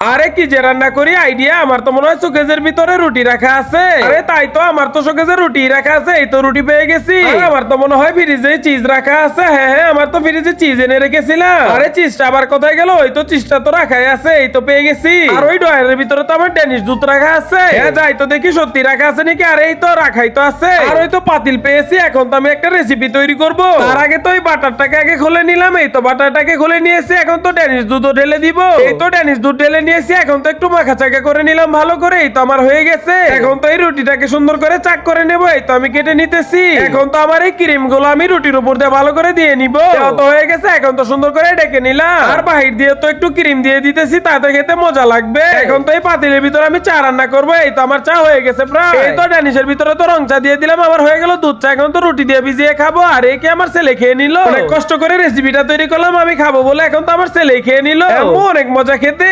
আরে কি যে রান্না করি আইডিয়া, আমার তো মনে হয় শোকেজের ভিতরে রুটি রাখা আছে। আরে তাই তো, আমার তো শোকেজে রুটি রাখা আছে, এই তো রুটি পেয়ে গেছি। আমার তো মনে হয় ফ্রিজে চিজ রাখা আছে। হ্যাঁ হ্যাঁ, আমার তো ফ্রিজে চিজ এনে রেখেছিলাম। আরে চিজটা আবার কোথায় গেল? ওই তো চিজটা তো রাখাই আছে, এই তো পেয়ে গেছি। আর ওই ডয়ারের ভিতরে তো আমার ড্যানিশ দুধ রাখা আছে। হ্যাঁ যাই তো দেখি সত্যি রাখা আছে নাকি। আর এই তো রাখাই তো আছে। আর ওই তো পাতিল পেয়েছি, এখন তো আমি একটা রেসিপি তৈরি করব। তার আগে তো ওই বাটারটাকে আগে খুলে নিলাম, এই তো বাটারটাকে খুলে নিয়েছি। এখন তো ড্যানিশ দুধও ঢেলে দিব। এই তো ড্যানিশ দুধ ঢেলে নিয়েছি, এখন তো একটু মাখা চাকা করে নিলাম ভালো করে। এই তো আমার হয়ে গেছে। এখন তো এই রুটিটাকে সুন্দর করে চাক করে নেবো। এই তো আমি কেটে নিতেছি। এখন তো আমার এই ক্রিম গুলো আমি রুটির উপর দিয়ে ভালো করে দিয়ে নিব। তো হয়ে গেছে, এখন তো সুন্দর করে ডেকে নিলাম। আর বাহির দিয়ে তো একটু ক্রিম দিয়ে দিতেছি, তাতে খেতে মজা লাগবে। এখন তো এই পাতিলের ভিতরে আমি চা রান্না করবো। এই তো আমার চা হয়ে গেছে প্রায়। এই তো ড্যানিশের ভিতরে তো রং চা দিয়ে দিলাম, আমার হয়ে গেল দুধ চা। এখন তো রুটি দিয়ে ভিজিয়ে খাবো। আর এই কি আমার ছেলে খেয়ে নিল। অনেক কষ্ট করে রেসিপিটা তৈরি করলাম আমি খাবো বলে, এখন তো আমার ছেলে খেয়ে নিল। অনেক মজা খেতে।